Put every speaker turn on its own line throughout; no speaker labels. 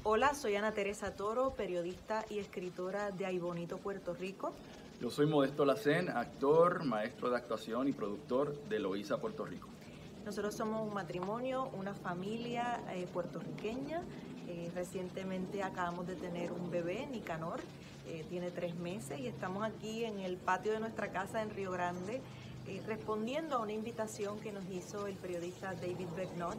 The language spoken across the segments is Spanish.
Hola, soy Ana Teresa Toro, periodista y escritora de Ay Bonito, Puerto Rico.
Yo soy Modesto Lacén, actor, maestro de actuación y productor de Loíza, Puerto Rico.
Nosotros somos un matrimonio, una familia puertorriqueña. Recientemente acabamos de tener un bebé, Nicanor, tiene 3 meses y estamos aquí en el patio de nuestra casa en Río Grande respondiendo a una invitación que nos hizo el periodista David Becknott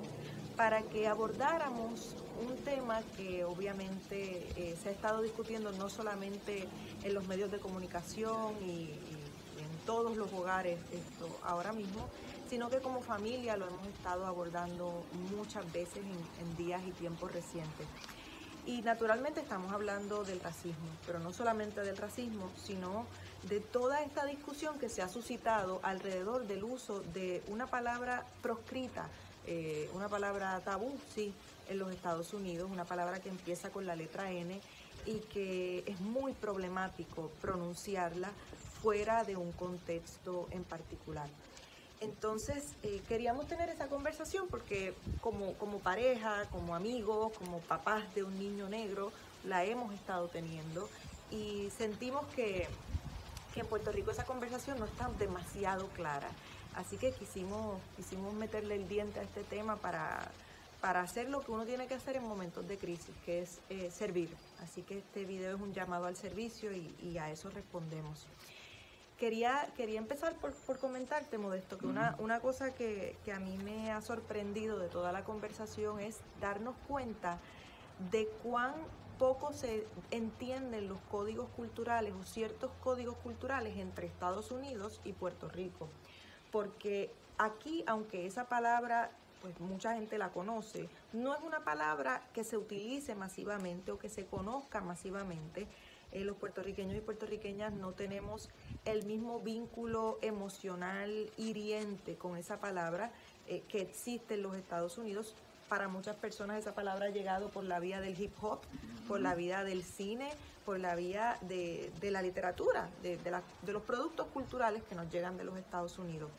para que abordáramos un tema que obviamente se ha estado discutiendo no solamente en los medios de comunicación y en todos los hogares ahora mismo, sino que como familia lo hemos estado abordando muchas veces en días y tiempos recientes. Y naturalmente estamos hablando del racismo, pero no solamente del racismo, sino de toda esta discusión que se ha suscitado alrededor del uso de una palabra proscrita, una palabra tabú, sí, en los Estados Unidos, una palabra que empieza con la letra N y que es muy problemático pronunciarla fuera de un contexto en particular. Entonces queríamos tener esa conversación porque como pareja, como amigos, como papás de un niño negro, la hemos estado teniendo y sentimos que en Puerto Rico esa conversación no está demasiado clara. Así que quisimos meterle el diente a este tema para hacer lo que uno tiene que hacer en momentos de crisis, que es servir. Así que este video es un llamado al servicio y a eso respondemos. Quería empezar por comentarte, Modesto, que una cosa que a mí me ha sorprendido de toda la conversación es darnos cuenta de cuán poco se entienden los códigos culturales o ciertos códigos culturales entre Estados Unidos y Puerto Rico. Porque aquí, aunque esa palabra, pues mucha gente la conoce, no es una palabra que se utilice masivamente o que se conozca masivamente. Los puertorriqueños y puertorriqueñas no tenemos el mismo vínculo emocional hiriente con esa palabra que existe en los Estados Unidos. Para muchas personas esa palabra ha llegado por la vía del hip hop, por la vía del cine, por la vía de la literatura, de los productos culturales que nos llegan de los Estados Unidos.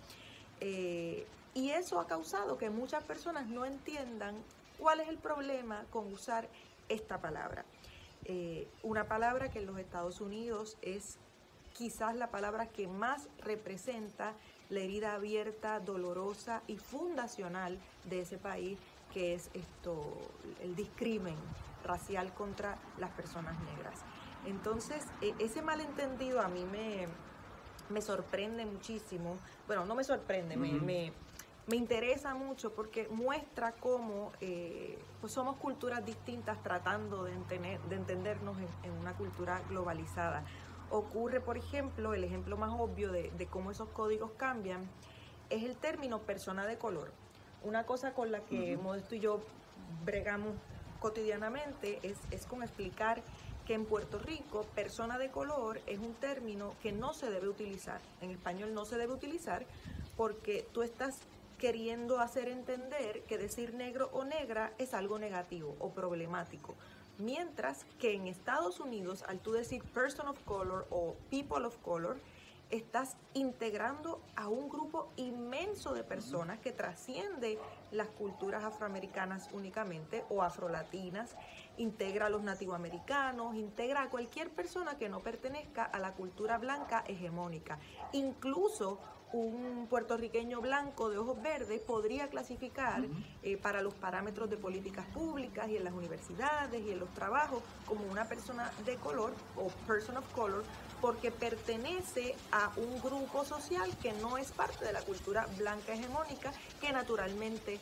Y eso ha causado que muchas personas no entiendan cuál es el problema con usar esta palabra. Una palabra que en los Estados Unidos es quizás la palabra que más representa la herida abierta, dolorosa y fundacional de ese país, que es el discrimen racial contra las personas negras. Entonces, ese malentendido a mí me sorprende muchísimo. Bueno, no me sorprende, me interesa mucho porque muestra cómo pues somos culturas distintas tratando de entendernos en una cultura globalizada. Ocurre, por ejemplo, el ejemplo más obvio de cómo esos códigos cambian es el término persona de color. Una cosa con la que Modesto y yo bregamos cotidianamente es con explicar que en Puerto Rico persona de color es un término que no se debe utilizar. En español no se debe utilizar porque tú estás queriendo hacer entender que decir negro o negra es algo negativo o problemático. Mientras que en Estados Unidos, al tú decir person of color o people of color, estás integrando a un grupo inmenso de personas que trasciende las culturas afroamericanas únicamente o afrolatinas, integra a los nativoamericanos, integra a cualquier persona que no pertenezca a la cultura blanca hegemónica. Incluso un puertorriqueño blanco de ojos verdes podría clasificar para los parámetros de políticas públicas y en las universidades y en los trabajos como una persona de color o person of color, porque pertenece a un grupo social que no es parte de la cultura blanca hegemónica, que naturalmente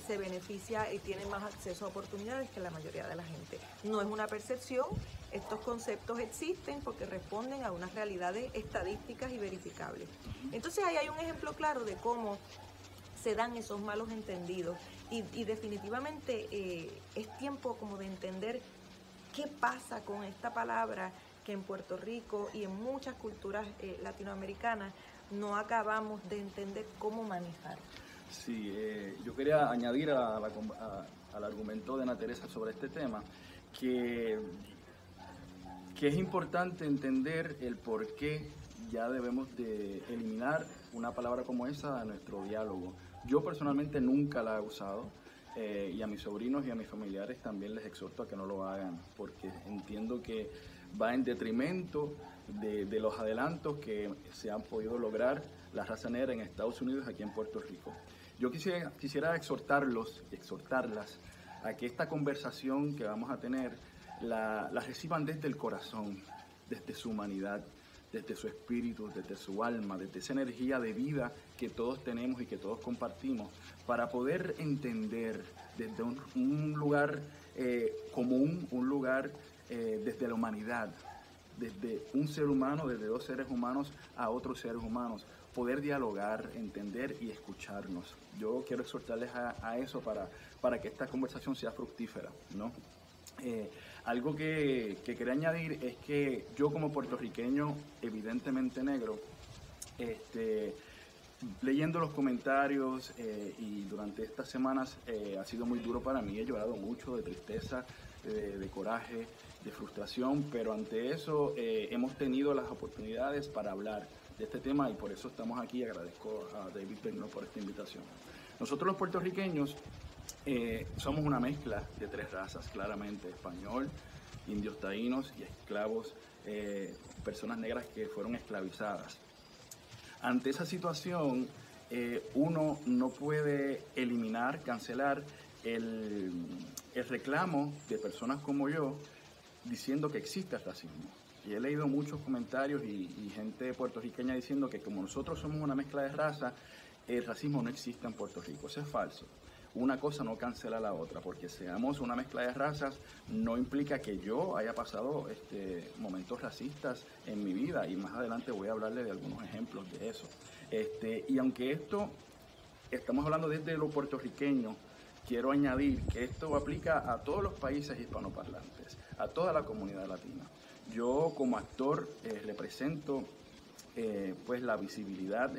se beneficia y tiene más acceso a oportunidades que la mayoría de la gente. No es una percepción, estos conceptos existen porque responden a unas realidades estadísticas y verificables. Entonces ahí hay un ejemplo claro de cómo se dan esos malos entendidos y definitivamente es tiempo como de entender qué pasa con esta palabra que en Puerto Rico y en muchas culturas latinoamericanas no acabamos de entender cómo manejar.
Sí, yo quería añadir al argumento de Ana Teresa sobre este tema que es importante entender el por qué ya debemos de eliminar una palabra como esa de nuestro diálogo. Yo personalmente nunca la he usado. y a mis sobrinos y a mis familiares también les exhorto a que no lo hagan, porque entiendo que va en detrimento de los adelantos que se han podido lograr la raza negra en Estados Unidos, aquí en Puerto Rico. Yo quisiera exhortarlas a que esta conversación que vamos a tener la reciban desde el corazón, desde su humanidad, desde su espíritu, desde su alma, desde esa energía de vida que todos tenemos y que todos compartimos, para poder entender desde un lugar común, un lugar desde la humanidad, desde un ser humano, desde dos seres humanos a otros seres humanos, poder dialogar, entender y escucharnos. Yo quiero exhortarles a eso para que esta conversación sea fructífera, ¿no? Algo que quería añadir es que yo, como puertorriqueño evidentemente negro, leyendo los comentarios y durante estas semanas ha sido muy duro para mí. He llorado mucho de tristeza, de coraje, de frustración, pero ante eso hemos tenido las oportunidades para hablar de este tema y por eso estamos aquí. Agradezco a David Pegno por esta invitación. Nosotros los puertorriqueños somos una mezcla de tres razas, claramente: español, indios taínos y esclavos, personas negras que fueron esclavizadas. Ante esa situación, uno no puede eliminar, cancelar el reclamo de personas como yo diciendo que existe el racismo. Y he leído muchos comentarios y gente puertorriqueña diciendo que como nosotros somos una mezcla de raza, el racismo no existe en Puerto Rico. Eso es falso. Una cosa no cancela la otra, porque seamos una mezcla de razas no implica que yo haya pasado momentos racistas en mi vida, y más adelante voy a hablarle de algunos ejemplos de eso. Y aunque esto estamos hablando desde lo puertorriqueño, quiero añadir que esto aplica a todos los países hispanoparlantes, a toda la comunidad latina. Yo como actor represento pues la visibilidad,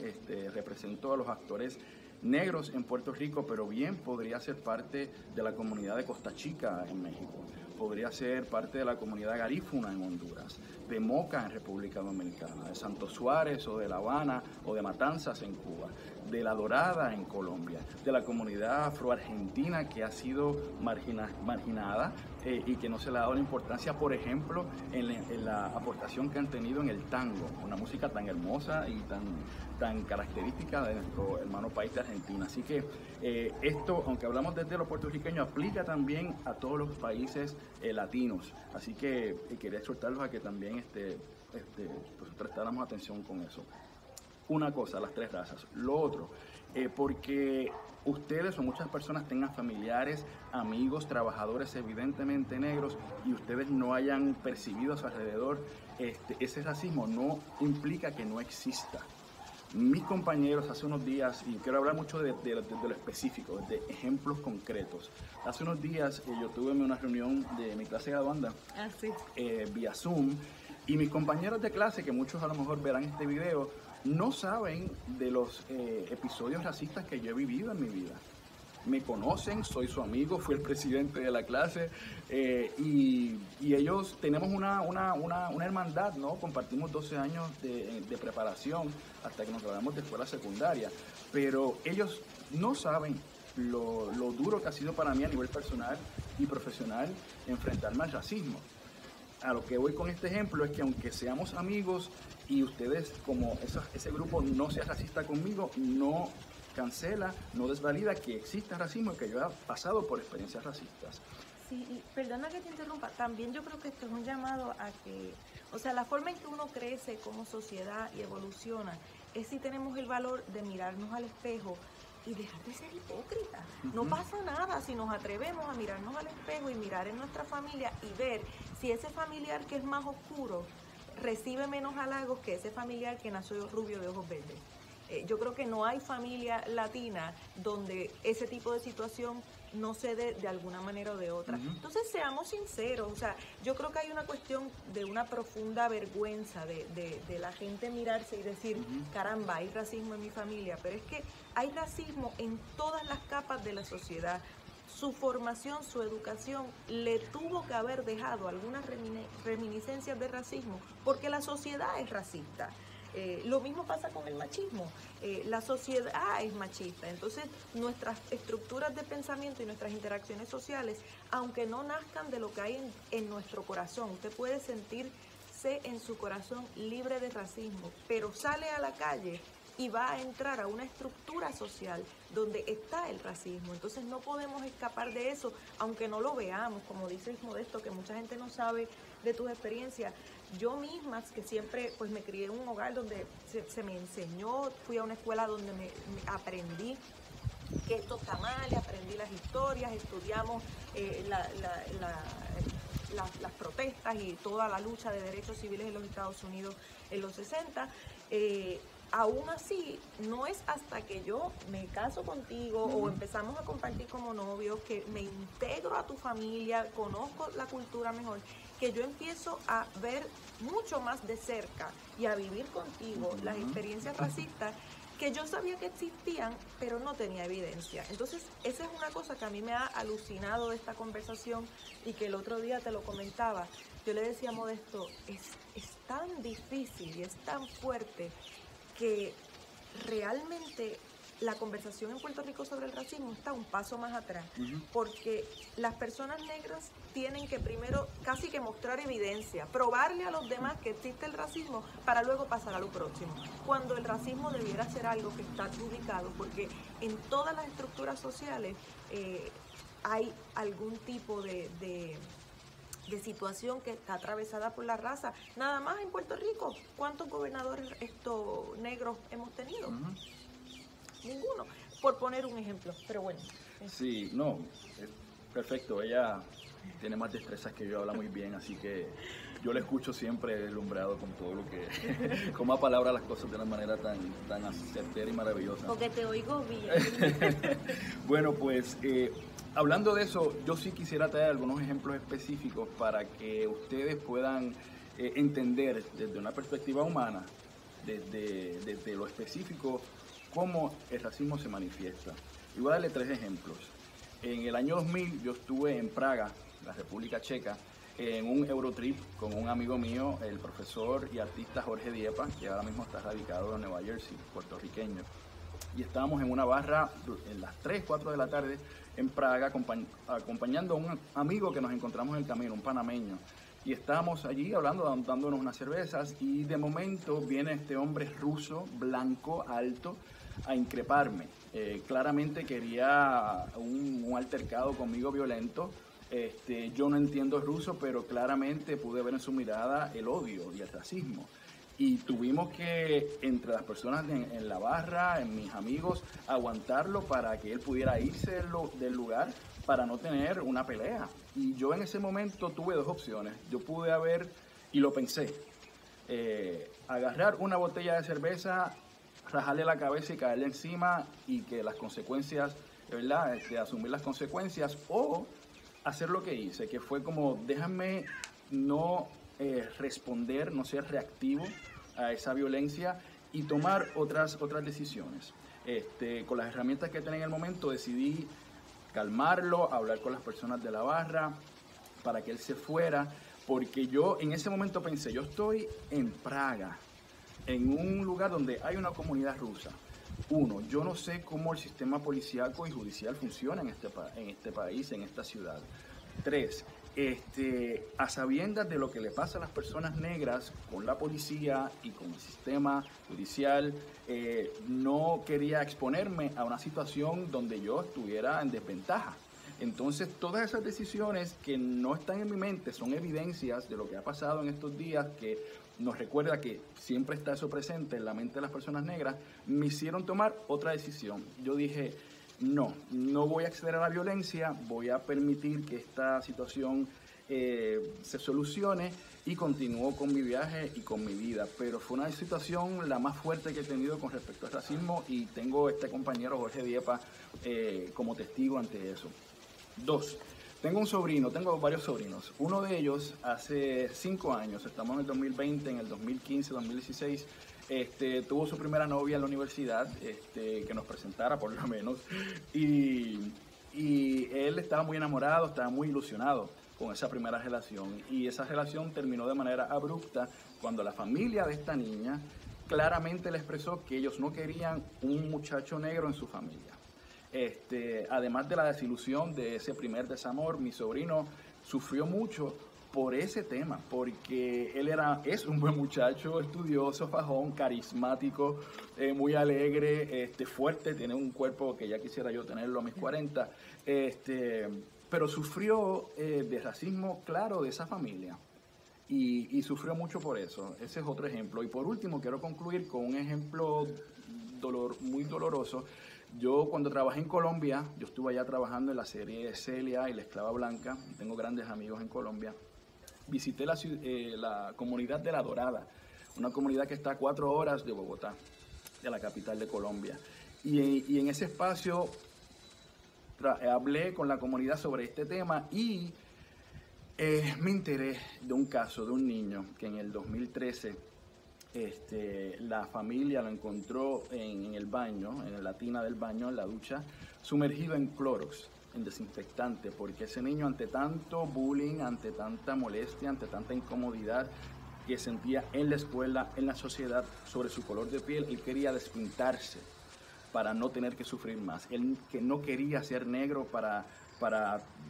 represento a los actores negros en Puerto Rico, pero bien podría ser parte de la comunidad de Costa Chica en México, podría ser parte de la comunidad garífuna en Honduras, de Moca en República Dominicana, de Santo Suárez o de La Habana o de Matanzas en Cuba, de La Dorada en Colombia, de la comunidad afroargentina que ha sido marginada y que no se le ha dado la importancia, por ejemplo, en la aportación que han tenido en el tango, una música tan hermosa y tan característica de nuestro hermano país de Argentina. Así que esto, aunque hablamos desde lo puertorriqueño, aplica también a todos los países latinos. Así que quería exhortarlos a que también pues prestáramos atención con eso. Una cosa, las tres razas. Lo otro, porque ustedes o muchas personas tengan familiares, amigos, trabajadores evidentemente negros y ustedes no hayan percibido a su alrededor ese racismo, no implica que no exista. Mis compañeros hace unos días, y quiero hablar mucho de lo específico, de ejemplos concretos. Hace unos días yo tuve una reunión de mi clase graduanda vía Zoom, y mis compañeros de clase, que muchos a lo mejor verán este video, no saben de los episodios racistas que yo he vivido en mi vida. Me conocen, soy su amigo, fui el presidente de la clase y ellos tenemos una hermandad, ¿no? Compartimos 12 años de preparación hasta que nos graduamos de escuela secundaria, pero ellos no saben lo duro que ha sido para mí a nivel personal y profesional enfrentarme al racismo. A lo que voy con este ejemplo es que aunque seamos amigos y ustedes como ese grupo no sea racista conmigo, no cancela, no desvalida que exista racismo y que yo haya pasado por experiencias racistas.
Sí, y perdona que te interrumpa, también yo creo que esto es un llamado a que, o sea, la forma en que uno crece como sociedad y evoluciona es si tenemos el valor de mirarnos al espejo y dejar de ser hipócritas. No pasa nada si nos atrevemos a mirarnos al espejo y mirar en nuestra familia y ver si ese familiar que es más oscuro recibe menos halagos que ese familiar que nació rubio de ojos verdes. Yo creo que no hay familia latina donde ese tipo de situación no se dé de alguna manera o de otra. Entonces, seamos sinceros, o sea, yo creo que hay una cuestión de una profunda vergüenza de la gente mirarse y decir, caramba, hay racismo en mi familia, pero es que hay racismo en todas las capas de la sociedad. Su formación, su educación le tuvo que haber dejado algunas reminiscencias de racismo, porque la sociedad es racista. Lo mismo pasa con el machismo. La sociedad es machista, entonces nuestras estructuras de pensamiento y nuestras interacciones sociales, aunque no nazcan de lo que hay en nuestro corazón, usted puede sentirse en su corazón libre de racismo, pero sale a la calle y va a entrar a una estructura social donde está el racismo. Entonces no podemos escapar de eso, aunque no lo veamos, como dices, Modesto, que mucha gente no sabe de tus experiencias. Yo misma, que siempre pues me crié en un hogar donde se me enseñó, fui a una escuela donde me aprendí que esto está mal, aprendí las historias, estudiamos las protestas y toda la lucha de derechos civiles en los Estados Unidos en los 60. Aún así, no es hasta que yo me caso contigo o empezamos a compartir como novios, que me integro a tu familia, conozco la cultura mejor, que yo empiezo a ver mucho más de cerca y a vivir contigo las experiencias racistas que yo sabía que existían, pero no tenía evidencia. Entonces, esa es una cosa que a mí me ha alucinado de esta conversación y que el otro día te lo comentaba. Yo le decía a Modesto, es tan difícil y es tan fuerte que realmente la conversación en Puerto Rico sobre el racismo está un paso más atrás, porque las personas negras tienen que primero casi que mostrar evidencia, probarle a los demás que existe el racismo para luego pasar a lo próximo, cuando el racismo debiera ser algo que está adjudicado, porque en todas las estructuras sociales hay algún tipo de situación que está atravesada por la raza. Nada más en Puerto Rico, ¿cuántos gobernadores negros hemos tenido? Ninguno, por poner un ejemplo, pero bueno.
Sí, no, es perfecto, ella tiene más destrezas que yo, habla muy bien, así que yo le escucho siempre deslumbrado con todo lo que, como a palabra las cosas de una manera tan certera y maravillosa.
Porque te oigo bien.
Bueno, pues hablando de eso, yo sí quisiera traer algunos ejemplos específicos para que ustedes puedan entender desde una perspectiva humana, desde lo específico, cómo el racismo se manifiesta. Y voy a darle 3 ejemplos. En el año 2000 yo estuve en Praga, la República Checa, en un Eurotrip con un amigo mío, el profesor y artista Jorge Diepa, que ahora mismo está radicado en Nueva Jersey, puertorriqueño. Y estábamos en una barra en las 3, 4 de la tarde en Praga, acompañando a un amigo que nos encontramos en el camino, un panameño. Y estábamos allí hablando, dándonos unas cervezas, y de momento viene este hombre ruso, blanco, alto, a increparme. Claramente quería un altercado conmigo violento. Yo no entiendo ruso, pero claramente pude ver en su mirada el odio y el racismo. Y tuvimos que, entre las personas en la barra, en mis amigos, aguantarlo para que él pudiera irse del lugar para no tener una pelea. Y yo en ese momento tuve 2 opciones. Yo pude haber, y lo pensé, agarrar una botella de cerveza, rajarle la cabeza y caerle encima, y que las consecuencias, ¿verdad?, asumir las consecuencias, o hacer lo que hice, que fue como, déjame no responder, no ser reactivo a esa violencia y tomar otras decisiones. Con las herramientas que tenía en el momento decidí calmarlo, hablar con las personas de la barra para que él se fuera, porque yo en ese momento pensé, yo estoy en Praga, en un lugar donde hay una comunidad rusa. 1, yo no sé cómo el sistema policíaco y judicial funciona en este país, en esta ciudad. 3, a sabiendas de lo que le pasa a las personas negras con la policía y con el sistema judicial, no quería exponerme a una situación donde yo estuviera en desventaja. Entonces, todas esas decisiones que no están en mi mente son evidencias de lo que ha pasado en estos días, que nos recuerda que siempre está eso presente en la mente de las personas negras, me hicieron tomar otra decisión. Yo dije, no voy a acceder a la violencia, voy a permitir que esta situación se solucione, y continúo con mi viaje y con mi vida. Pero fue una situación la más fuerte que he tenido con respecto al racismo, y tengo este compañero Jorge Diepa como testigo ante eso. 2, tengo varios sobrinos. Uno de ellos hace 5 años, estamos en el 2020, en el 2015, 2016, tuvo su primera novia en la universidad, que nos presentara por lo menos, y él estaba muy enamorado, estaba muy ilusionado con esa primera relación, y esa relación terminó de manera abrupta cuando la familia de esta niña claramente le expresó que ellos no querían un muchacho negro en su familia. Además de la desilusión de ese primer desamor, mi sobrino sufrió mucho por ese tema, porque él es un buen muchacho, estudioso, fajón, carismático, muy alegre, fuerte, tiene un cuerpo que ya quisiera yo tenerlo a mis 40, pero sufrió de racismo claro de esa familia y sufrió mucho por eso. Ese es otro ejemplo. Y por último, quiero concluir con un ejemplo muy doloroso. Yo cuando trabajé en Colombia, yo estuve allá trabajando en la serie Celia y la Esclava Blanca, tengo grandes amigos en Colombia. Visité la comunidad de La Dorada, una comunidad que está a 4 horas de Bogotá, de la capital de Colombia. Y en ese espacio hablé con la comunidad sobre este tema y me enteré de un caso de un niño que en el 2013 la familia lo encontró en el baño, en la tina del baño, en la ducha, sumergido en Clorox, en desinfectante, porque ese niño, ante tanto bullying, ante tanta molestia, ante tanta incomodidad que sentía en la escuela, en la sociedad, sobre su color de piel, él quería despintarse para no tener que sufrir más. Él que no quería ser negro para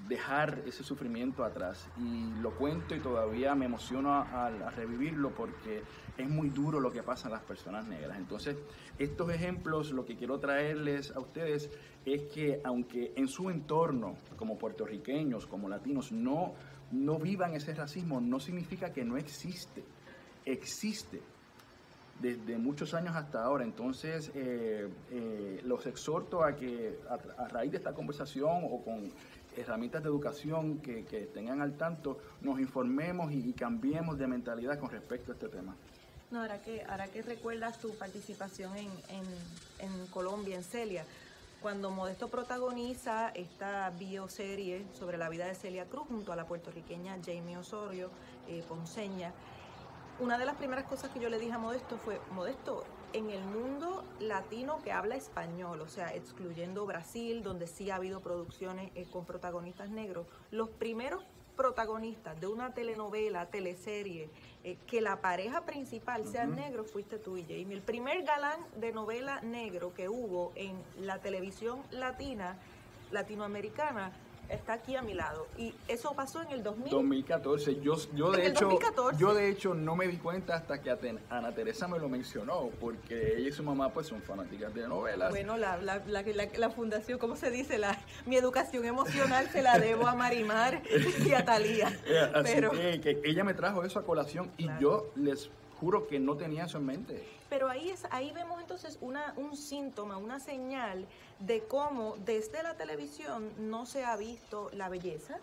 dejar ese sufrimiento atrás. Y lo cuento y todavía me emociono a revivirlo porque es muy duro lo que pasa a las personas negras. Entonces, estos ejemplos, lo que quiero traerles a ustedes es que aunque en su entorno, como puertorriqueños, como latinos, no vivan ese racismo, no significa que no existe. Existe desde muchos años hasta ahora. Entonces, los exhorto a que a raíz de esta conversación o con herramientas de educación que tengan al tanto, nos informemos y cambiemos de mentalidad con respecto a este tema.
No, ahora que recuerdas tu participación en Colombia, en Celia, cuando Modesto protagoniza esta bioserie sobre la vida de Celia Cruz junto a la puertorriqueña Jamie Osorio, ponceña, una de las primeras cosas que yo le dije a Modesto fue: Modesto, en el mundo latino que habla español, o sea, excluyendo Brasil, donde sí ha habido producciones con protagonistas negros, los primeros protagonistas de una telenovela, teleserie, que la pareja principal sea negro, fuiste tú y Jamie. El primer galán de novela negro que hubo en la televisión latinoamericana, está aquí a mi lado. Y eso pasó en el
2014. Yo de hecho no me di cuenta hasta que Ana Teresa me lo mencionó, porque ella y su mamá pues son fanáticas de novelas.
Bueno, la fundación, ¿cómo se dice? Mi educación emocional se la debo a Marimar y a Talía.
Así que ella me trajo eso a colación, claro. Y yo les juro que no tenía eso en mente.
Pero ahí vemos entonces un síntoma, una señal de cómo desde la televisión no se ha visto la belleza,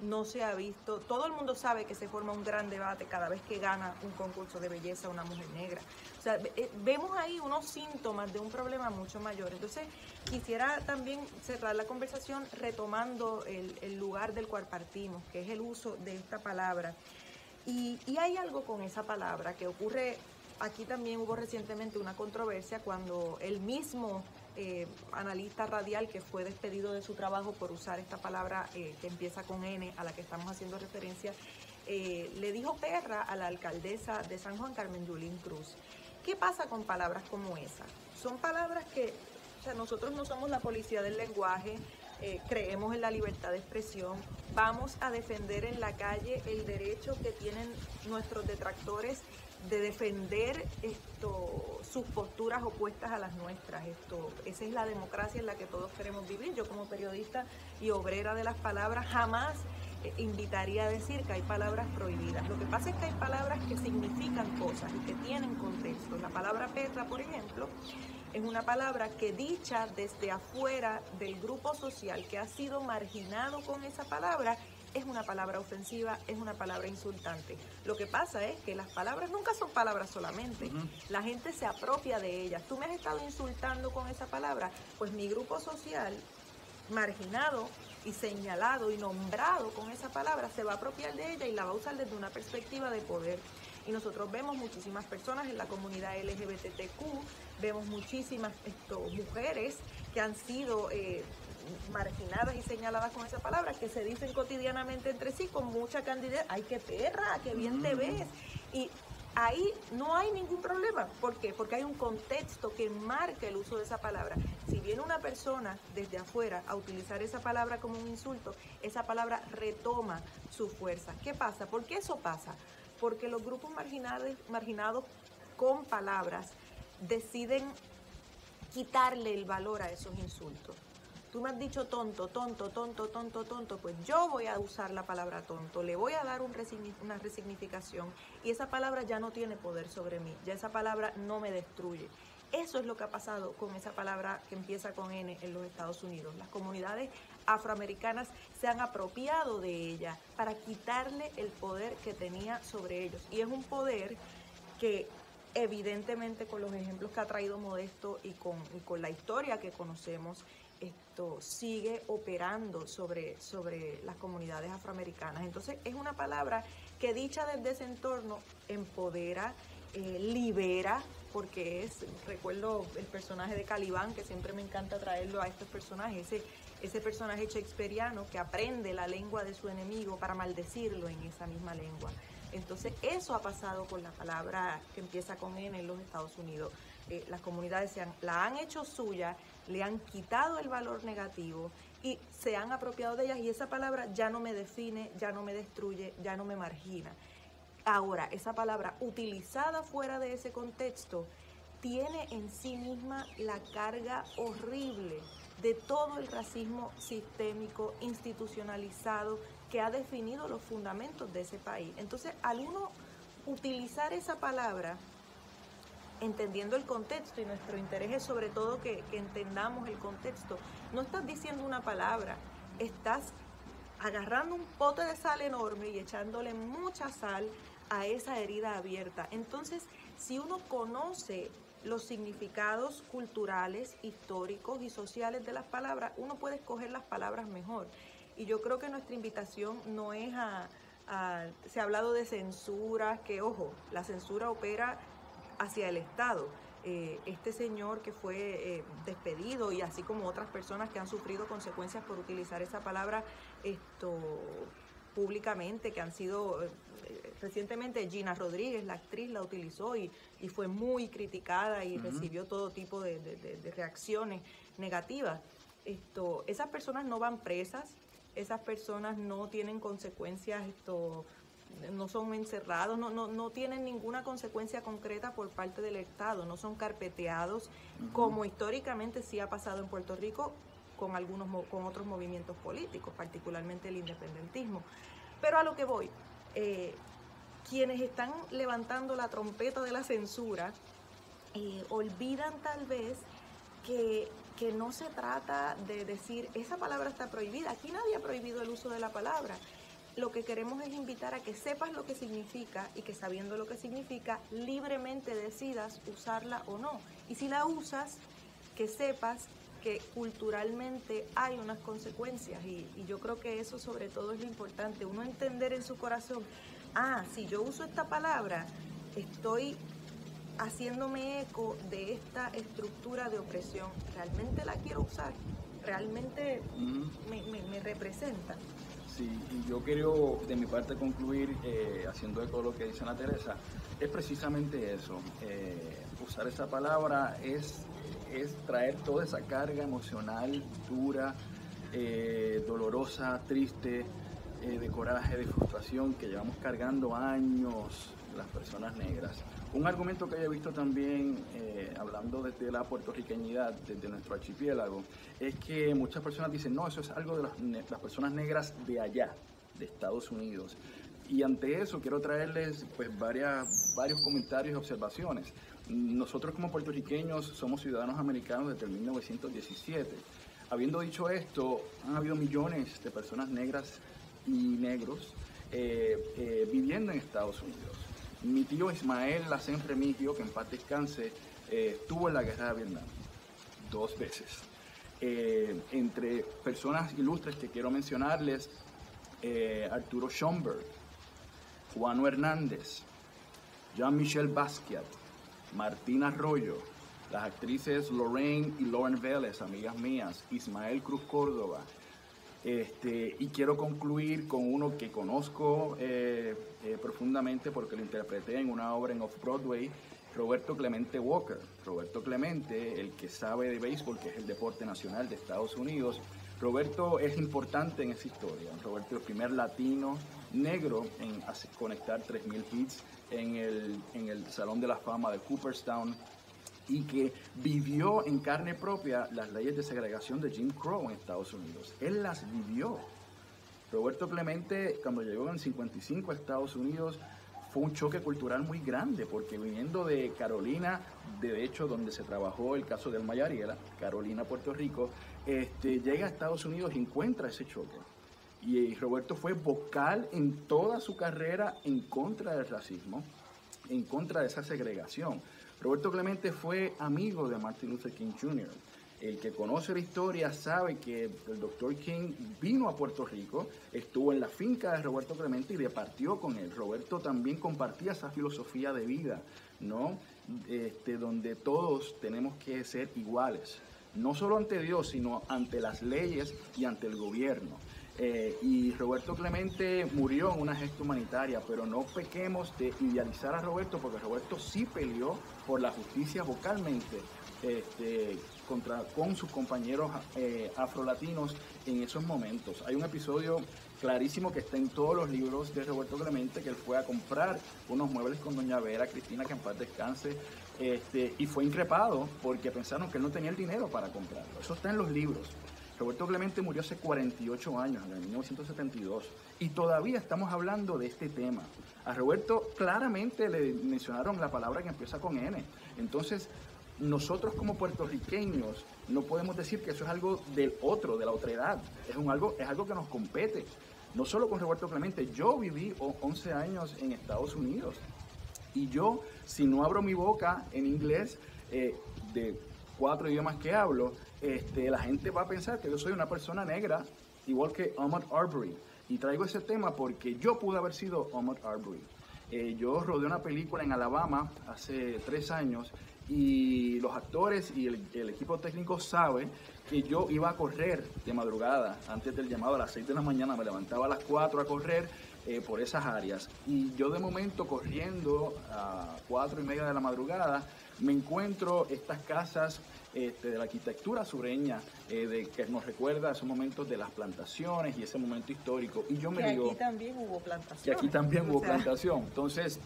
no se ha visto, todo el mundo sabe que se forma un gran debate cada vez que gana un concurso de belleza una mujer negra. O sea, vemos ahí unos síntomas de un problema mucho mayor. Entonces, quisiera también cerrar la conversación retomando el lugar del cual partimos, que es el uso de esta palabra. Y hay algo con esa palabra que ocurre. Aquí también hubo recientemente una controversia cuando el mismo analista radial que fue despedido de su trabajo por usar esta palabra que empieza con N, a la que estamos haciendo referencia, le dijo perra a la alcaldesa de San Juan, Carmen Yulín Cruz. ¿Qué pasa con palabras como esa? Son palabras que, o sea, nosotros no somos la policía del lenguaje, creemos en la libertad de expresión, vamos a defender en la calle el derecho que tienen nuestros detractores de defender sus posturas opuestas a las nuestras. Esa es la democracia en la que todos queremos vivir. Yo, como periodista y obrera de las palabras, jamás invitaría a decir que hay palabras prohibidas. Lo que pasa es que hay palabras que significan cosas y que tienen contexto. La palabra perra, por ejemplo, es una palabra que, dicha desde afuera del grupo social que ha sido marginado con esa palabra, es una palabra ofensiva, es una palabra insultante. Lo que pasa es que las palabras nunca son palabras solamente. La gente se apropia de ellas. Tú me has estado insultando con esa palabra, pues mi grupo social marginado y señalado y nombrado con esa palabra se va a apropiar de ella y la va a usar desde una perspectiva de poder. Y nosotros vemos muchísimas personas en la comunidad LGBTQ, vemos muchísimas mujeres que han sido marginadas y señaladas con esa palabra, que se dicen cotidianamente entre sí con mucha candidez: ay, qué perra, qué bien te ves. Y ahí no hay ningún problema. ¿Por qué? Porque hay un contexto que marca el uso de esa palabra. Si viene una persona desde afuera a utilizar esa palabra como un insulto, esa palabra retoma su fuerza. ¿Qué pasa? ¿Por qué eso pasa? Porque los grupos marginados con palabras deciden quitarle el valor a esos insultos. Tú me has dicho tonto, tonto, tonto, tonto, tonto, pues yo voy a usar la palabra tonto, le voy a dar una resignificación y esa palabra ya no tiene poder sobre mí, ya esa palabra no me destruye. Eso es lo que ha pasado con esa palabra que empieza con N en los Estados Unidos. Las comunidades afroamericanas se han apropiado de ella para quitarle el poder que tenía sobre ellos. Y es un poder que evidentemente con los ejemplos que ha traído Modesto y con la historia que conocemos, esto sigue operando sobre las comunidades afroamericanas. Entonces es una palabra que dicha desde ese entorno empodera, libera, porque recuerdo el personaje de Calibán, que siempre me encanta traerlo a estos personajes, ese personaje shakespeariano que aprende la lengua de su enemigo para maldecirlo en esa misma lengua. Entonces eso ha pasado con la palabra que empieza con N en los Estados Unidos. Las comunidades la han hecho suya, le han quitado el valor negativo y se han apropiado de ellas y esa palabra ya no me define, ya no me destruye, ya no me margina. Ahora, esa palabra utilizada fuera de ese contexto tiene en sí misma la carga horrible de todo el racismo sistémico, institucionalizado, que ha definido los fundamentos de ese país. Entonces, al uno utilizar esa palabra, entendiendo el contexto, y nuestro interés es sobre todo que entendamos el contexto, no estás diciendo una palabra, estás agarrando un pote de sal enorme y echándole mucha sal a esa herida abierta. Entonces, si uno conoce los significados culturales, históricos y sociales de las palabras, uno puede escoger las palabras mejor. Y yo creo que nuestra invitación no es se ha hablado de censuras, que ojo, la censura opera hacia el Estado. Este señor que fue despedido y así como otras personas que han sufrido consecuencias por utilizar esa palabra públicamente, que han sido recientemente Gina Rodríguez, la actriz, la utilizó y fue muy criticada y recibió todo tipo de reacciones negativas. Esas personas no van presas, esas personas no tienen consecuencias, no son encerrados, no tienen ninguna consecuencia concreta por parte del Estado, no son carpeteados, como históricamente sí ha pasado en Puerto Rico con otros movimientos políticos, particularmente el independentismo. Pero a lo que voy, quienes están levantando la trompeta de la censura olvidan tal vez que no se trata de decir esa palabra está prohibida. Aquí nadie ha prohibido el uso de la palabra. Lo que queremos es invitar a que sepas lo que significa y que sabiendo lo que significa, libremente decidas usarla o no. Y si la usas, que sepas que culturalmente hay unas consecuencias y yo creo que eso sobre todo es lo importante, uno entender en su corazón, si yo uso esta palabra, estoy haciéndome eco de esta estructura de opresión, ¿realmente la quiero usar? ¿Realmente me representa?
Sí, y yo quiero de mi parte concluir haciendo eco de lo que dice Ana Teresa, es precisamente eso, usar esa palabra es traer toda esa carga emocional dura, dolorosa, triste, de coraje, de frustración que llevamos cargando años las personas negras. Un argumento que he visto también, hablando desde la puertorriqueñidad, desde nuestro archipiélago, es que muchas personas dicen, no, eso es algo de las personas negras de allá, de Estados Unidos. Y ante eso quiero traerles pues varios comentarios y observaciones. Nosotros como puertorriqueños somos ciudadanos americanos desde el 1917. Habiendo dicho esto, han habido millones de personas negras y negros viviendo en Estados Unidos. Mi tío Ismael Lacén Remigio, que en paz descanse, estuvo en la guerra de Vietnam 2 veces. Entre personas ilustres que quiero mencionarles, Arturo Schomburg, Juano Hernández, Jean-Michel Basquiat, Martín Arroyo, las actrices Lorraine y Lauren Vélez, amigas mías, Ismael Cruz Córdoba, Y quiero concluir con uno que conozco profundamente porque lo interpreté en una obra en Off-Broadway, Roberto Clemente Walker. Roberto Clemente, el que sabe de béisbol, que es el deporte nacional de Estados Unidos, Roberto es importante en esa historia. Roberto es el primer latino negro en conectar 3,000 hits en el Salón de la Fama de Cooperstown, y que vivió en carne propia las leyes de segregación de Jim Crow en Estados Unidos. Él las vivió. Roberto Clemente, cuando llegó en el 55 a Estados Unidos, fue un choque cultural muy grande, porque viniendo de Carolina, de hecho donde se trabajó el caso del Mayariela, Carolina, Puerto Rico, llega a Estados Unidos y encuentra ese choque. Y Roberto fue vocal en toda su carrera en contra del racismo, en contra de esa segregación. Roberto Clemente fue amigo de Martin Luther King Jr. El que conoce la historia sabe que el Dr. King vino a Puerto Rico, estuvo en la finca de Roberto Clemente y departió con él. Roberto también compartía esa filosofía de vida, ¿no? Donde todos tenemos que ser iguales, no solo ante Dios, sino ante las leyes y ante el gobierno. Y Roberto Clemente murió en una gesta humanitaria, pero no pequemos de idealizar a Roberto, porque Roberto sí peleó por la justicia vocalmente con sus compañeros afrolatinos en esos momentos. Hay un episodio clarísimo que está en todos los libros de Roberto Clemente, que él fue a comprar unos muebles con doña Vera Cristina, que en paz descanse, y fue increpado porque pensaron que él no tenía el dinero para comprarlo. Eso está en los libros. Roberto Clemente murió hace 48 años, en 1972, y todavía estamos hablando de este tema. A Roberto claramente le mencionaron la palabra que empieza con N. Entonces, nosotros como puertorriqueños no podemos decir que eso es algo del otro, de la otredad. Es algo que nos compete. No solo con Roberto Clemente. Yo viví 11 años en Estados Unidos, y yo, si no abro mi boca en inglés, de 4 idiomas que hablo, la gente va a pensar que yo soy una persona negra, igual que Ahmaud Arbery. Y traigo ese tema porque yo pude haber sido Ahmaud Arbery. Yo rodé una película en Alabama hace 3 años, y los actores y el equipo técnico saben que yo iba a correr de madrugada, antes del llamado a las 6 de la mañana, me levantaba a las 4 a correr por esas áreas. Y yo de momento, corriendo a 4:30 de la madrugada, me encuentro estas casas de la arquitectura sureña, que nos recuerda a esos momentos de las plantaciones y ese momento histórico. Y yo me digo...
Aquí también hubo plantación.
Y aquí también hubo plantación. Entonces,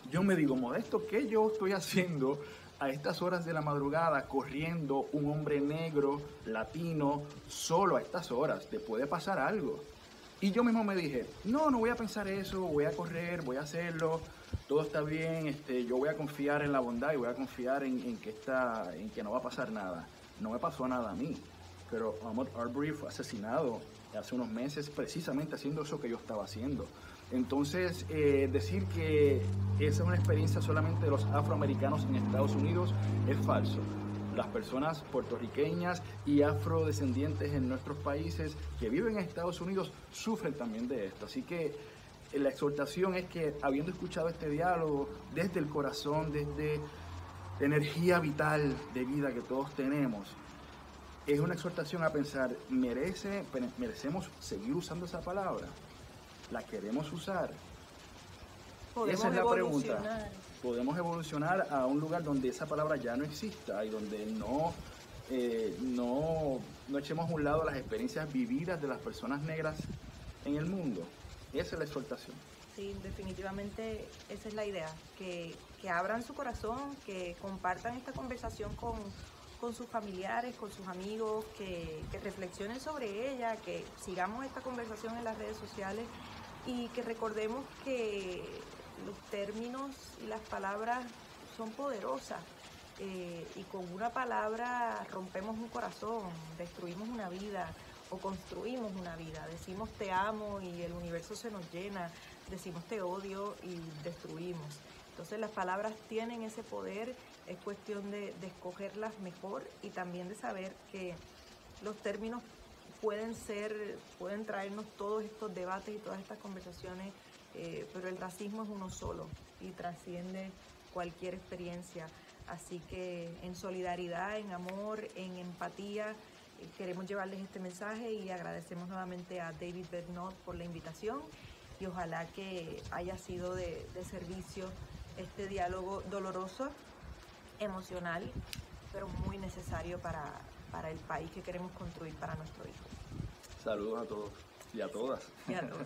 yo me digo, Modesto, ¿qué yo estoy haciendo a estas horas de la madrugada corriendo, un hombre negro, latino, solo a estas horas? ¿Te puede pasar algo? Y yo mismo me dije, no voy a pensar eso, voy a correr, voy a hacerlo, todo está bien, yo voy a confiar en la bondad y voy a confiar en que no va a pasar nada. No me pasó nada a mí, pero Ahmaud Arbery fue asesinado hace unos meses precisamente haciendo eso que yo estaba haciendo. Entonces, decir que esa es una experiencia solamente de los afroamericanos en Estados Unidos es falso. Las personas puertorriqueñas y afrodescendientes en nuestros países que viven en Estados Unidos sufren también de esto. Así que la exhortación es que, habiendo escuchado este diálogo desde el corazón, desde la energía vital de vida que todos tenemos, es una exhortación a pensar, ¿merecemos seguir usando esa palabra? ¿La queremos usar? Esa es la pregunta. Podemos evolucionar a un lugar donde esa palabra ya no exista y donde no echemos a un lado las experiencias vividas de las personas negras en el mundo. Esa es la exhortación.
Sí, definitivamente esa es la idea, que abran su corazón, que compartan esta conversación con sus familiares, con sus amigos, que reflexionen sobre ella, que sigamos esta conversación en las redes sociales y que recordemos que los términos y las palabras son poderosas, y con una palabra rompemos un corazón, destruimos una vida o construimos una vida. Decimos te amo y el universo se nos llena, decimos te odio y destruimos. Entonces las palabras tienen ese poder, es cuestión de escogerlas mejor y también de saber que los términos pueden traernos todos estos debates y todas estas conversaciones, pero el racismo es uno solo y trasciende cualquier experiencia. Así que en solidaridad, en amor, en empatía, Queremos llevarles este mensaje y agradecemos nuevamente a David Bernot por la invitación y ojalá que haya sido de servicio este diálogo doloroso, emocional, pero muy necesario para el país que queremos construir para nuestro hijo.
Saludos a todos y a todas.
Y a todos.